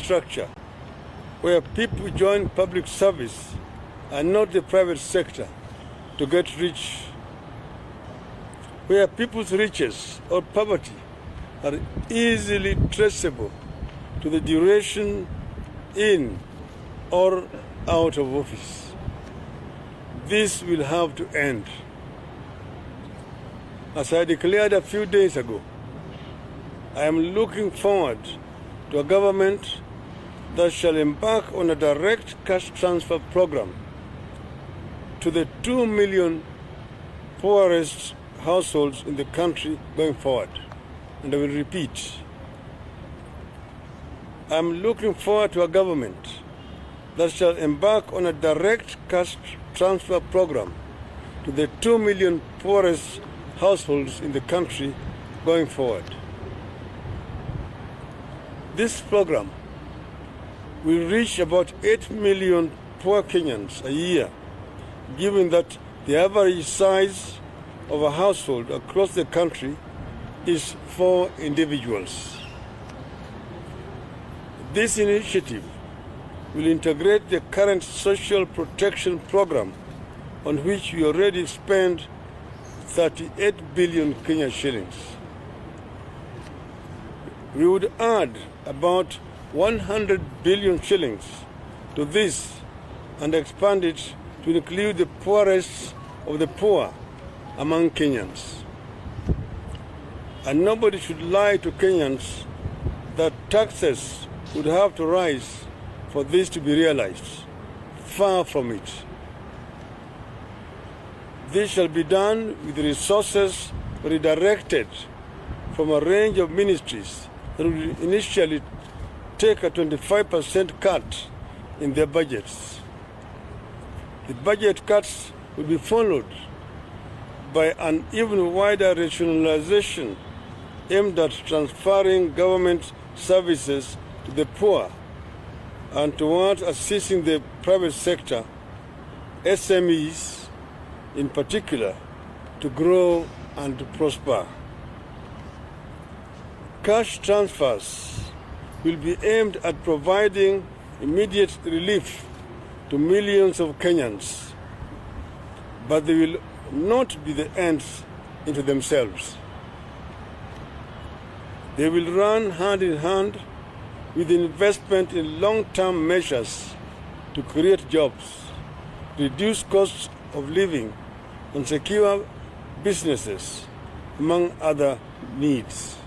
structure where people join public service and not the private sector to get rich, where people's riches or poverty are easily traceable to the duration in or out of office. This will have to end. As I declared a few days ago, I am looking forward to a government that shall embark on a direct cash transfer program to the 2 million poorest households in the country going forward. And I will repeat, I am looking forward to a government that shall embark on a direct cash transfer program to the 2 million poorest households in the country going forward. This program will reach about 8 million poor Kenyans a year, given that the average size of a household across the country is 4 individuals. This initiative will integrate the current social protection program, on which we already spend 38 billion Kenya shillings. We would add about 100 billion shillings to this and expand it to include the poorest of the poor among Kenyans. And nobody should lie to Kenyans that taxes would have to rise for this to be realized. Far from it. This shall be done with resources redirected from a range of ministries that will initially take a 25% cut in their budgets. The budget cuts will be followed by an even wider rationalization aimed at transferring government services to the poor and towards assisting the private sector, SMEs in particular, to grow and to prosper. Cash transfers will be aimed at providing immediate relief to millions of Kenyans, but they will not be the ends into themselves. They will run hand in hand with investment in long-term measures to create jobs, reduce costs of living, and secure businesses, among other needs.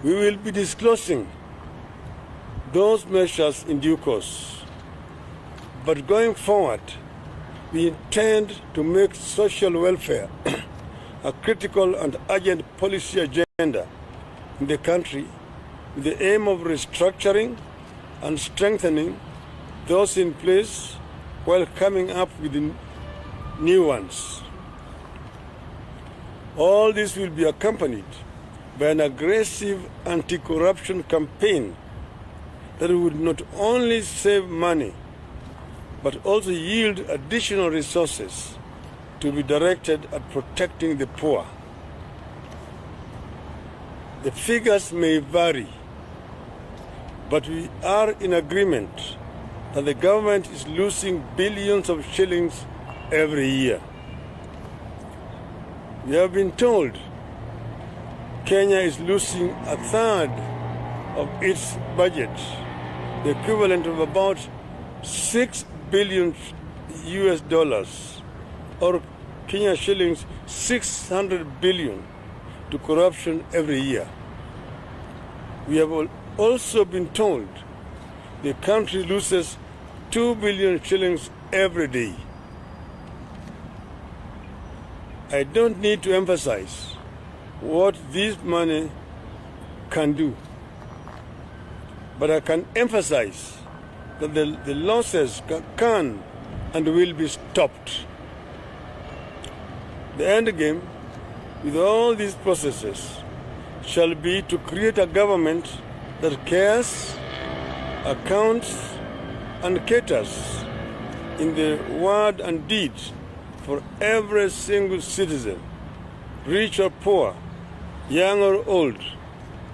We will be disclosing those measures in due course. But going forward, we intend to make social welfare a critical and urgent policy agenda in the country with the aim of restructuring and strengthening those in place while coming up with new ones. All this will be accompanied by an aggressive anti-corruption campaign that would not only save money, but also yield additional resources to be directed at protecting the poor. The figures may vary, but we are in agreement that the government is losing billions of shillings every year. We have been told Kenya is losing a third of its budget, the equivalent of about 6 billion US dollars, or Kenya shillings 600 billion, to corruption every year. We have also been told the country loses 2 billion shillings every day. I don't need to emphasize what this money can do, but I can emphasize that the losses can and will be stopped. The end game with all these processes shall be to create a government that cares, accounts, and caters in the word and deed for every single citizen, rich or poor, young or old,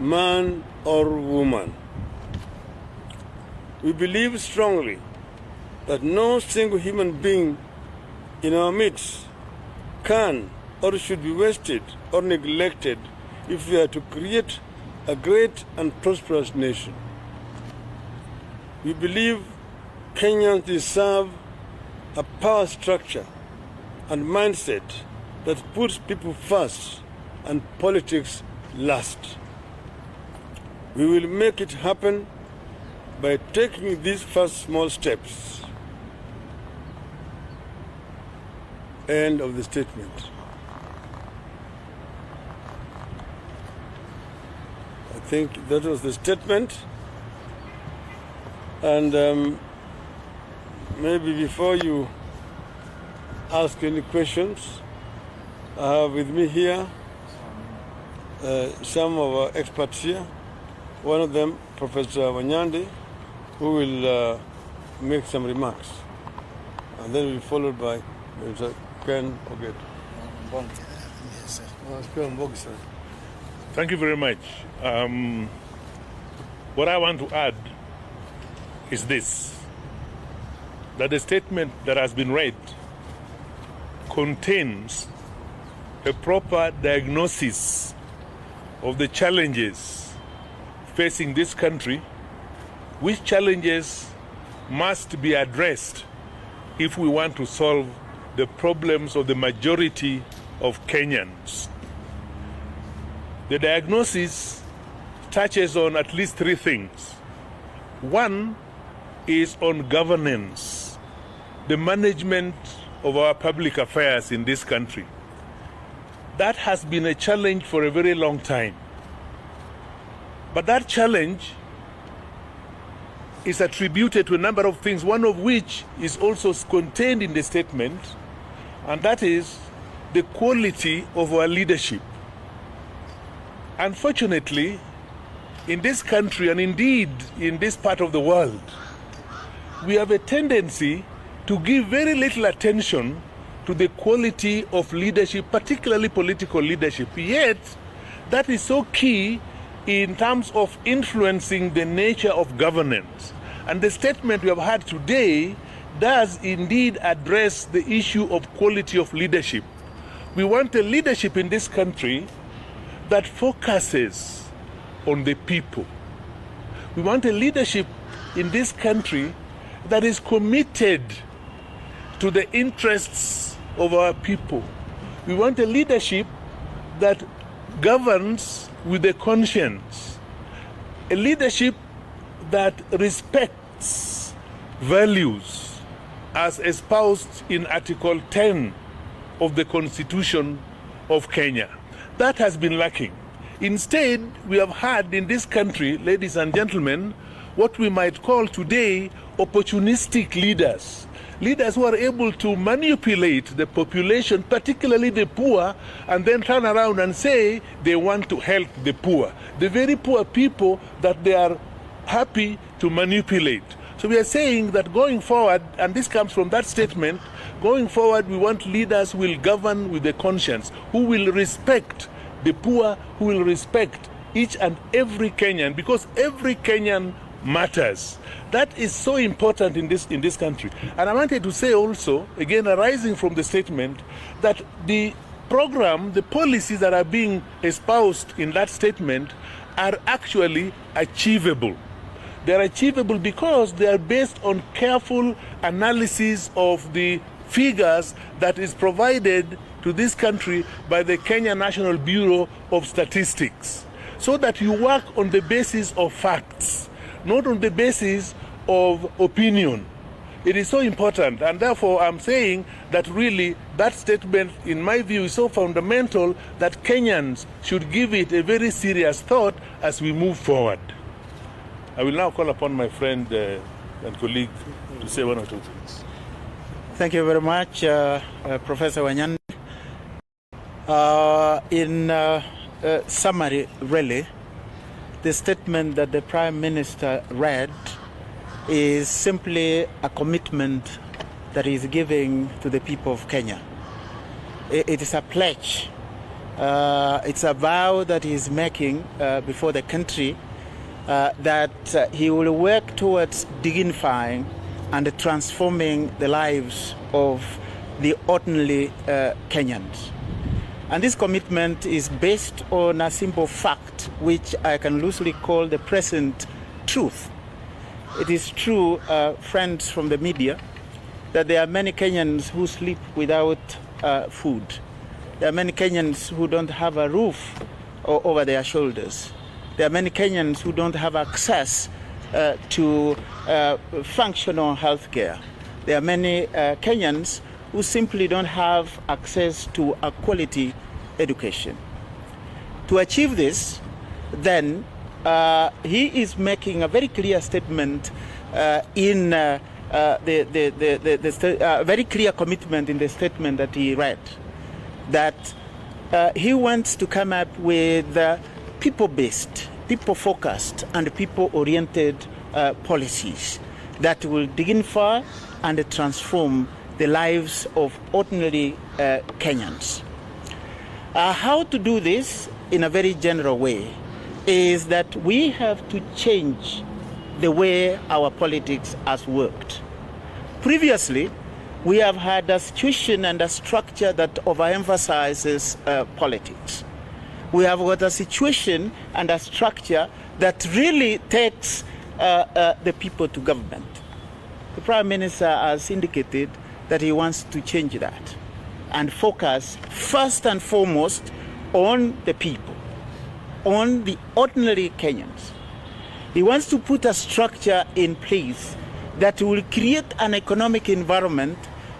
man or woman. We believe strongly that no single human being in our midst can or should be wasted or neglected if we are to create a great and prosperous nation. We believe Kenyans deserve a power structure and mindset that puts people first and politics last. We will make it happen by taking these first small steps. End of the statement. I think that was the statement. And maybe before you ask any questions, I have with me here some of our experts here. One of them, Professor Wanyande, who will make some remarks. And then we'll be followed by Mr. Ken Oget. Thank you very much. What I want to add is this, that the statement that has been read contains a proper diagnosis of the challenges facing this country, which challenges must be addressed if we want to solve the problems of the majority of Kenyans. The diagnosis touches on at least three things. One is on governance, the management of our public affairs in this country. That has been a challenge for a very long time. But that challenge is attributed to a number of things, one of which is also contained in the statement, and that is the quality of our leadership. Unfortunately, in this country, and indeed in this part of the world, we have a tendency to give very little attention to the quality of leadership, particularly political leadership. Yet, that is so key in terms of influencing the nature of governance. And the statement we have had today does indeed address the issue of quality of leadership. We want a leadership in this country that focuses on the people. We want a leadership in this country that is committed to the interests of our people. We want a leadership that governs with a conscience, a leadership that respects values as espoused in Article 10 of the Constitution of Kenya. That has been lacking. Instead, we have had in this country, ladies and gentlemen, what we might call today opportunistic leaders. Leaders who are able to manipulate the population, particularly the poor, and then turn around and say they want to help the poor. The very poor people that they are happy to manipulate. So we are saying that going forward, and this comes from that statement, going forward we want leaders who will govern with a conscience, who will respect the poor, who will respect each and every Kenyan, because every Kenyan matters. That is so important in this country. And I wanted to say also, again arising from the statement, that the program, the policies that are being espoused in that statement are actually achievable. They are achievable because they are based on careful analysis of the figures that is provided to this country by the Kenya National Bureau of Statistics, so that you work on the basis of facts, not on the basis of opinion. It is so important, and therefore I'm saying that really that statement, in my view, is so fundamental that Kenyans should give it a very serious thought as we move forward. I will now call upon my friend and colleague to say one or two things. Thank you very much, Professor Wanyande. In summary, really, the statement that the Prime Minister read is simply a commitment that he is giving to the people of Kenya. It is a pledge It's a vow that he's making before the country that he will work towards dignifying and transforming the lives of the ordinary Kenyans. And this commitment is based on a simple fact, which I can loosely call the present truth. It is true, friends from the media, that there are many Kenyans who sleep without food. There are many Kenyans who don't have a roof over their shoulders. There are many Kenyans who don't have access to functional health care. There are many Kenyans who simply don't have access to a quality education. To achieve this, then, he is making a very clear statement in very clear commitment in the statement that he read, that he wants to come up with people-based, people-focused, and people-oriented policies that will dignify and transform the lives of ordinary Kenyans. How to do this in a very general way is that we have to change the way our politics has worked. Previously, we have had a situation and a structure that overemphasizes politics. We have got a situation and a structure that really takes the people to government. The Prime Minister has indicated that he wants to change that and focus first and foremost on the people, on the ordinary Kenyans. He wants to put a structure in place that will create an economic environment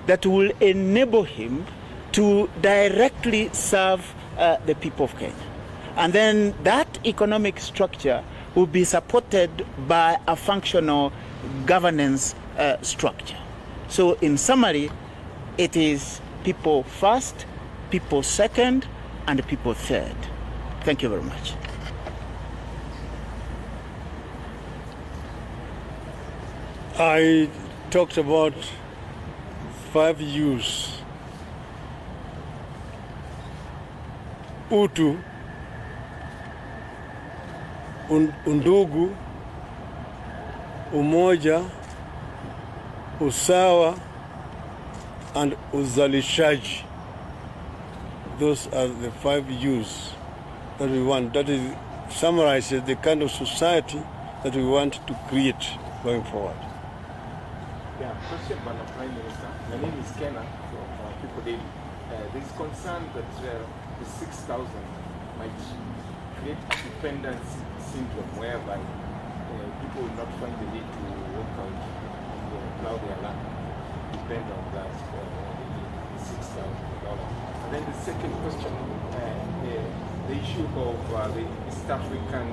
that will enable him to directly serve the people of Kenya. And then that economic structure will be supported by a functional governance structure. So in summary, it is people first, people second, and people third. Thank you very much. I talked about 5 U's. Utu, undugu, umoja, usawa, and uzalishaji. Those are the 5 U's that we want. That is summarizes the kind of society that we want to create going forward. Yeah, question by the Prime Minister. My name is Kenna from People Daily. There is concern that the 6,000 might create a dependence syndrome whereby people will not find the need to work out and plow their land, depend on that $6,000. And then the second question, the issue of the East African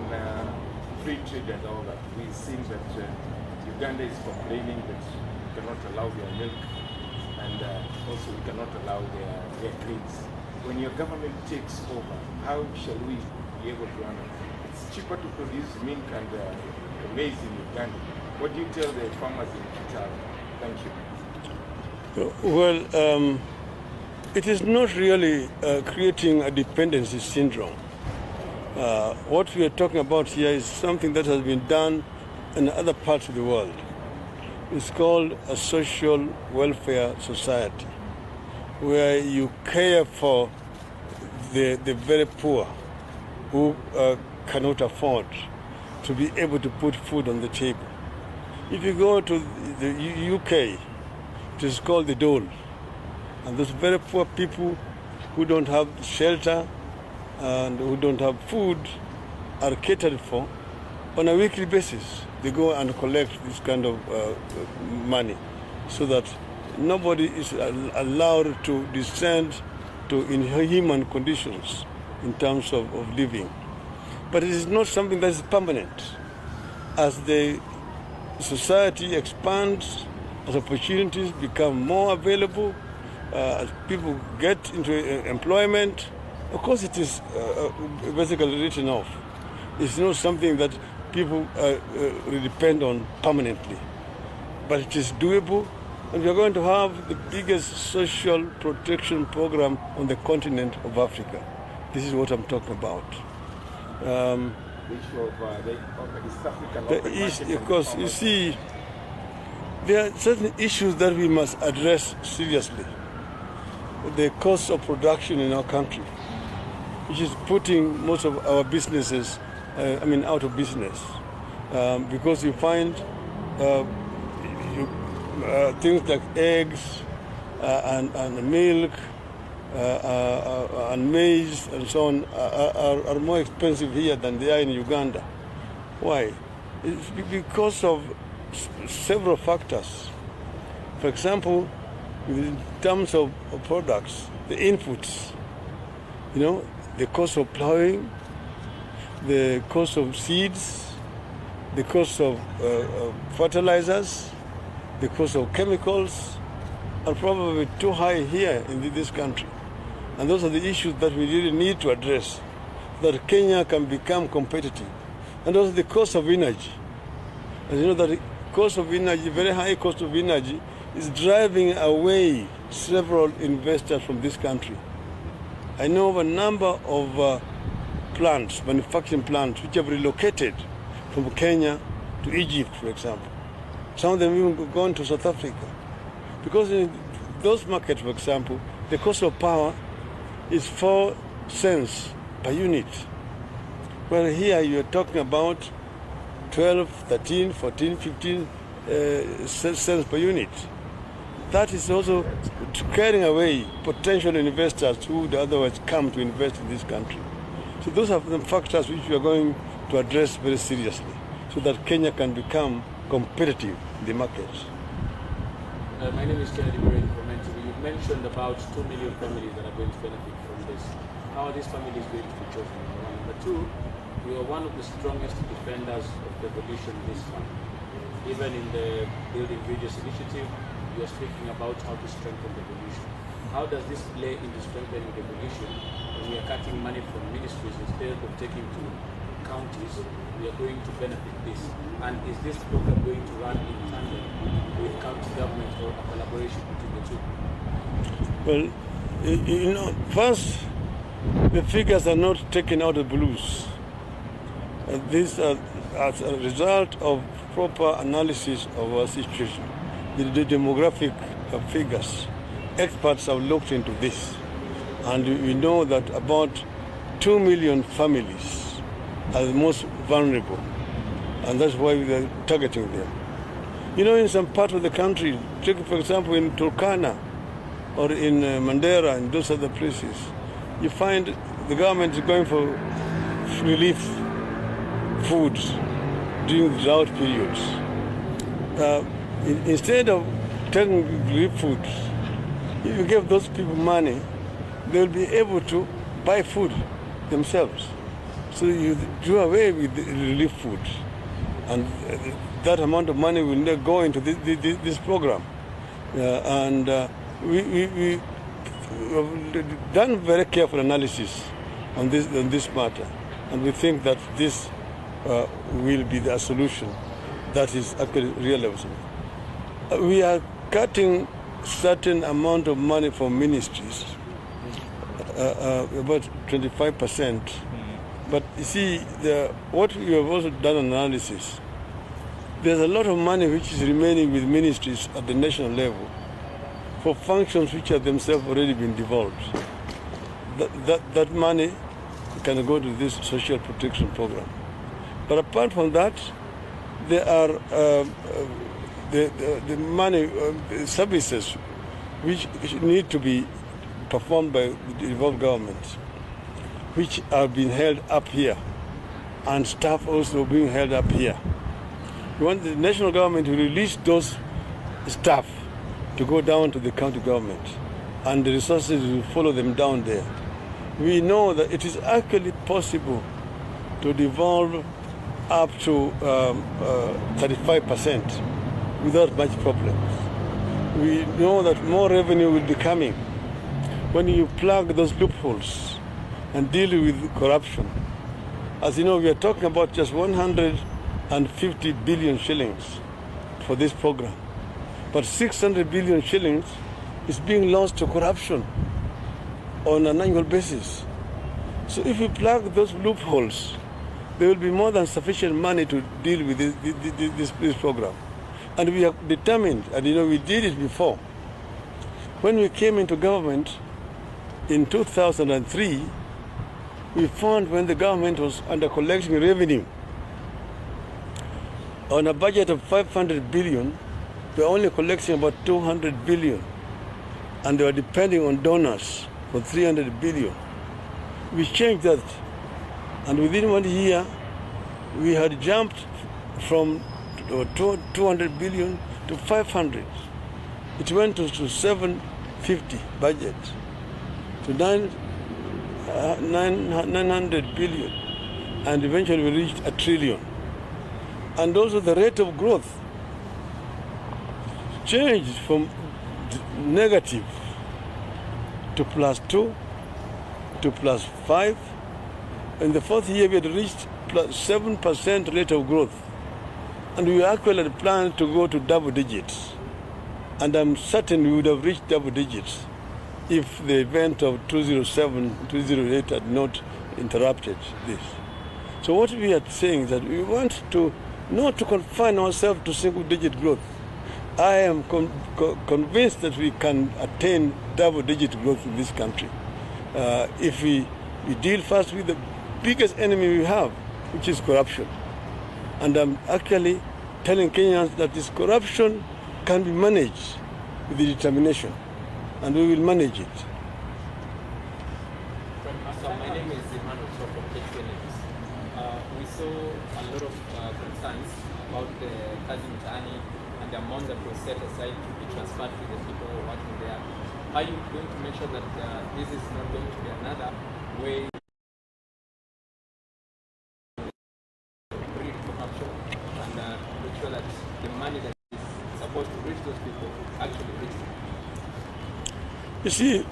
free trade and all that. We've seen that Uganda is complaining that we cannot allow their milk, and also we cannot allow their grains. When your government takes over, how shall we be able to handle it? It's cheaper to produce milk and maize in Uganda. What do you tell the farmers in Kitale? Thank you. Well, it is not really creating a dependency syndrome. What we are talking about here is something that has been done in other parts of the world. It's called a social welfare society, where you care for the very poor who cannot afford to be able to put food on the table. If you go to the UK, it is called the dole. And those very poor people who don't have shelter and who don't have food are catered for on a weekly basis. They go and collect this kind of money so that nobody is allowed to descend to inhuman conditions in terms of living. But it is not something that is permanent. As the society expands, as opportunities become more available, as people get into employment, of course it is basically written off. It's not something that people depend on permanently. But it is doable, and we are going to have the biggest social protection program on the continent of Africa. This is what I'm talking about. The issue of the East African open market. Of course, you see, there are certain issues that we must address seriously. The cost of production in our country, which is putting most of our businesses, out of business, because you find things like eggs and milk and maize and so on are more expensive here than they are in Uganda. Why? It's because of several factors. For example, in terms of products, the inputs, the cost of plowing, the cost of seeds, the cost of fertilizers, the cost of chemicals are probably too high here in this country. And those are the issues that we really need to address so that Kenya can become competitive. And also the cost of energy. As you know, that the cost of energy, very high cost of energy, is driving away several investors from this country. I know of a number of plants, manufacturing plants, which have relocated from Kenya to Egypt, for example. Some of them even gone to South Africa. Because in those markets, for example, the cost of power is 4 cents per unit. Well, here you're talking about 12, 13, 14, 15 cents per unit. That is also carrying away potential investors who would otherwise come to invest in this country. So those are the factors which we are going to address very seriously so that Kenya can become competitive in the markets. My name is Kennedy Murray from NTV. You've mentioned about 2 million families that are going to benefit from this. How are these families going to be chosen? Number two, you are one of the strongest defenders of devolution this time. Even in the Building Bridges initiative, you are speaking about how to strengthen devolution. How does this play into strengthening devolution when we are cutting money from ministries instead of taking to counties? We are going to benefit this. And is this program going to run in tandem with county government or a collaboration between the two? Well, first, the figures are not taken out of the blues. These are as a result of proper analysis of our situation. The demographic figures, experts have looked into this, and we know that about 2 million families are the most vulnerable, and that's why we are targeting them. In some part of the country, take for example in Turkana or in Mandera and those other places, you find the government is going for relief foods during drought periods. Instead of taking relief foods, if you give those people money, they'll be able to buy food themselves. So you do away with the relief food, and that amount of money will not go into this program. We have done very careful analysis on this matter, and we think that this will be the solution that is actually realizable. We are cutting certain amount of money from ministries, about 25%. But you see, what we have also done analysis, there's a lot of money which is remaining with ministries at the national level for functions which have themselves already been devolved. That money can go to this social protection program. But apart from that, there are the money services which need to be performed by the devolved governments, which are being held up here, and staff also being held up here. We want the national government to release those staff to go down to the county government, and the resources will follow them down there. We know that it is actually possible to devolve up to 35% without much problems. We know that more revenue will be coming when you plug those loopholes and deal with corruption. As you know, we are talking about just 150 billion shillings for this program. But 600 billion shillings is being lost to corruption on an annual basis. So if we plug those loopholes, there will be more than sufficient money to deal with this program. And we are determined, and we did it before. When we came into government in 2003, we found when the government was under collecting revenue on a budget of 500 billion, they were only collecting about 200 billion, and they were depending on donors for 300 billion. We changed that, and within 1 year, we had jumped from 200 billion to 500. It went to 750 budget, to 900 billion, and eventually we reached $1 trillion. And also the rate of growth changed from negative to +2 to +5. In the fourth year, we had reached +7% rate of growth. And we actually had planned to go to double digits. And I'm certain we would have reached double digits if the event of 2007, 2008 had not interrupted this. So what we are saying is that we want to not to confine ourselves to single-digit growth. I am convinced that we can attain double-digit growth in this country if we deal first with the biggest enemy we have, which is corruption. And I'm actually telling Kenyans that this corruption can be managed with the determination, and we will manage it. So my name is Emmanuel from KTNX. We saw a lot of concerns about the kazi mtaani and the amount that was set aside to be transferred to the people who are working there. Are you going to make sure that this is not going to be another way to bring corruption and make sure that the money that is supposed to reach those people actually reach them? You see,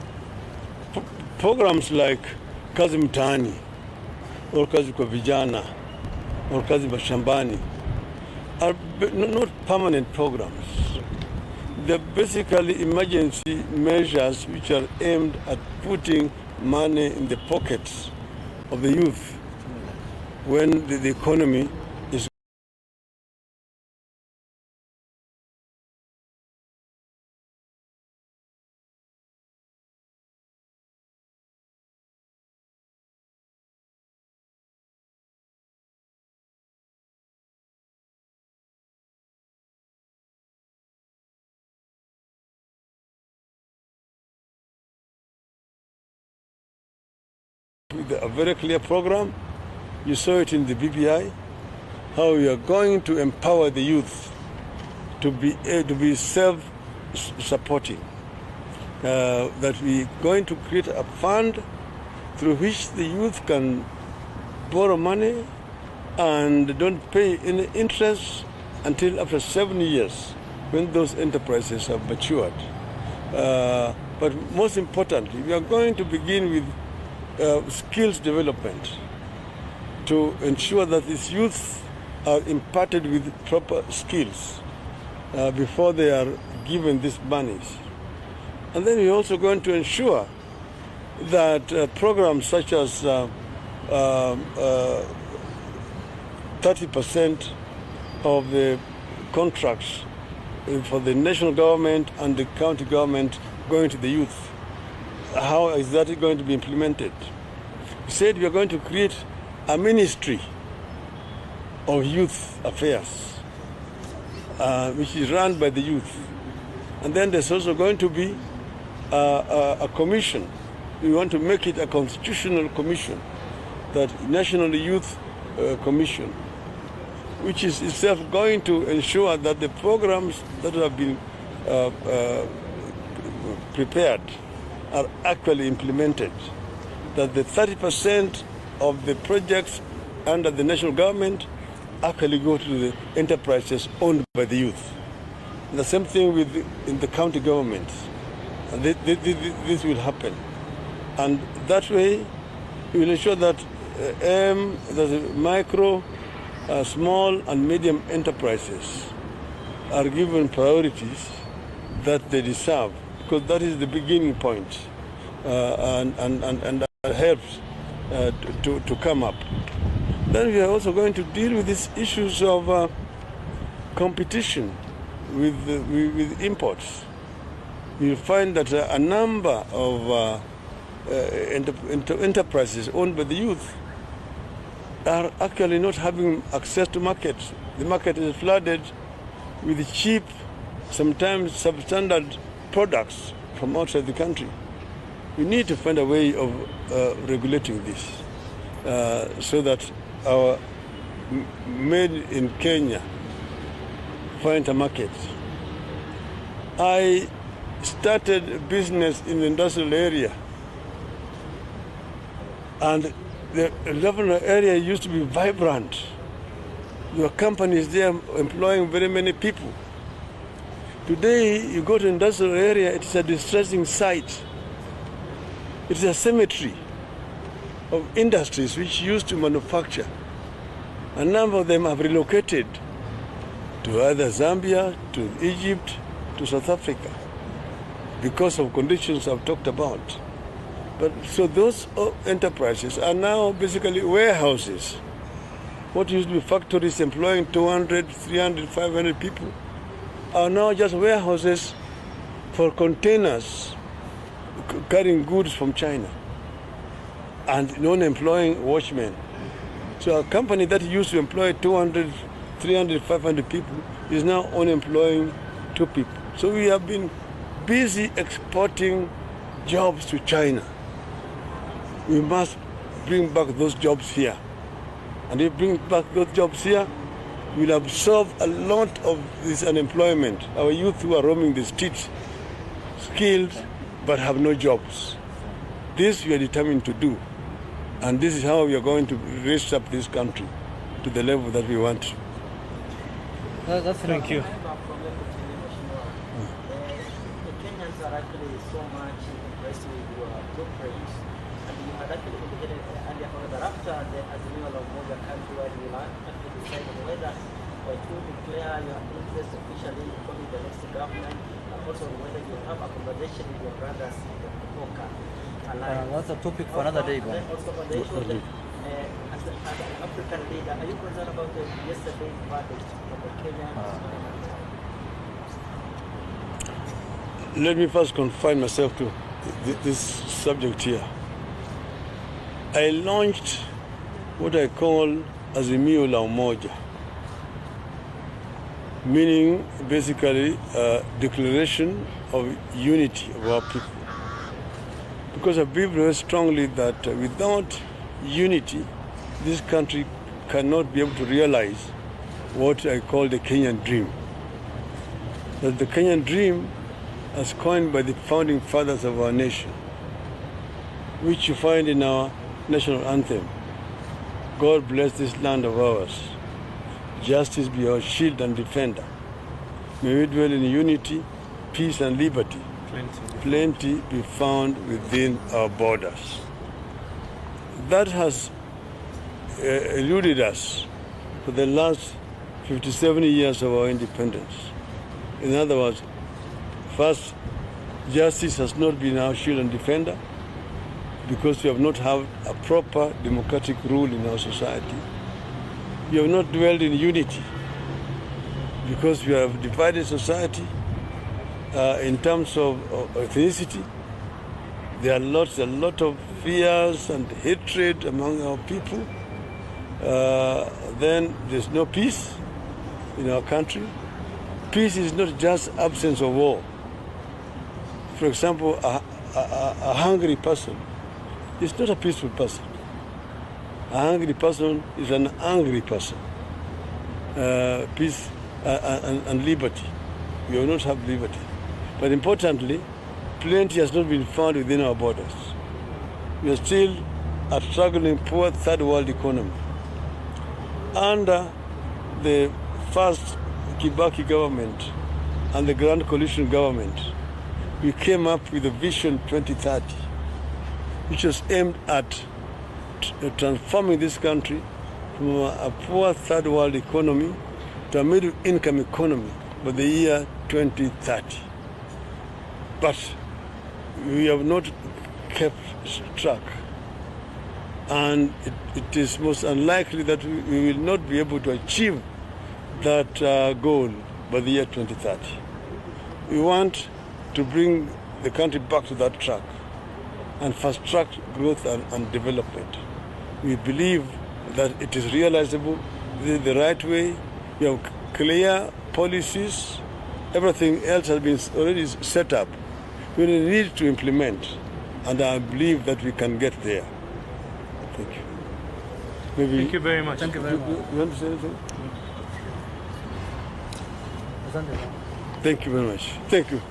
programs like kazi mtaani or kazi kwa vijana or kazi mashambani are not permanent programs. They're basically emergency measures which are aimed at putting money in the pockets of the youth when the economy is with a very clear program. You saw it in the BBI, how we are going to empower the youth to be self-supporting. That we're going to create a fund through which the youth can borrow money and don't pay any interest until after 7 years when those enterprises have matured. But most importantly, we are going to begin with skills development to ensure that these youth are imparted with proper skills before they are given these monies. And then we're also going to ensure that programs such as 30% of the contracts for the national government and the county government going to the youth, how is that going to be implemented? We said we are going to create a ministry of youth affairs, which is run by the youth. And then there's also going to be a commission. We want to make it a constitutional commission, that National Youth Commission, which is itself going to ensure that the programs that have been prepared are actually implemented, that the 30% of the projects under the national government actually go to the enterprises owned by the youth. And the same thing in the county governments. And this will happen. And that way, we will ensure that the micro, small and medium enterprises are given priorities that they deserve, because that is the beginning point, and that helps to come up. Then we are also going to deal with these issues of competition with imports. You'll find that a number of enterprises owned by the youth are actually not having access to markets. The market is flooded with cheap, sometimes substandard products from outside the country. We need to find a way of regulating this so that our made in Kenya find a market. I started a business in the industrial area, and the industrial area used to be vibrant. There were companies there employing very many people. Today, you go to industrial area, it is a distressing sight. It is a cemetery of industries which used to manufacture. A number of them have relocated to either Zambia, to Egypt, to South Africa, because of conditions I've talked about. But so those enterprises are now basically warehouses. What used to be factories employing 200, 300, 500 people are now just warehouses for containers carrying goods from China and non-employing watchmen. So a company that used to employ 200, 300, 500 people is now only employing 2 people. So we have been busy exporting jobs to China. We must bring back those jobs here. And if we bring back those jobs here, we'll absorb a lot of this unemployment. Our youth who are roaming the streets, skilled but have no jobs. This we are determined to do. And this is how we are going to raise up this country to the level that we want to. Thank you. The Kenyans are actually so much impressed with your blueprint, and you had actually indicated earlier that after the Azimio la Umoja countrywide, you will actually decide on whether to declare your interest officially in forming the next government, and also whether you have a conversation with your brothers in the Koka alliance. That's a topic for another day. Then also on the issue of as an African leader, are you concerned about yesterday's verdict from the Kenyan parliament? Let me first confine myself to this subject here. I launched what I call Azimio la Umoja, meaning basically a declaration of unity of our people. Because I believe very strongly that without unity, this country cannot be able to realize what I call the Kenyan dream. That the Kenyan dream, as coined by the founding fathers of our nation, which you find in our national anthem. God bless this land of ours. Justice be our shield and defender. May we dwell in unity, peace and liberty. Plenty be found within our borders. That has eluded us for the last 57 years of our independence. In other words, first, justice has not been our shield and defender because we have not had a proper democratic rule in our society. We have not dwelled in unity because we have divided society in terms of ethnicity. There are a lot of fears and hatred among our people. Then there's no peace in our country. Peace is not just absence of war. For example, a hungry person is not a peaceful person. A hungry person is an angry person. Peace and liberty. We will not have liberty. But importantly, plenty has not been found within our borders. We are still a struggling poor third world economy. Under the first Kibaki government and the Grand Coalition government, we came up with a Vision 2030, which was aimed at transforming this country from a poor third world economy to a middle income economy by the year 2030. But we have not kept track. and it is most unlikely that we will not be able to achieve that goal by the year 2030. We want to bring the country back to that track and fast-track growth and development. We believe that it is realizable, this is the right way. We have clear policies, everything else has been already set up. We need to implement, and I believe that we can get there. Thank you. Maybe Thank you very much. You want to say anything? Thank you very much. Thank you.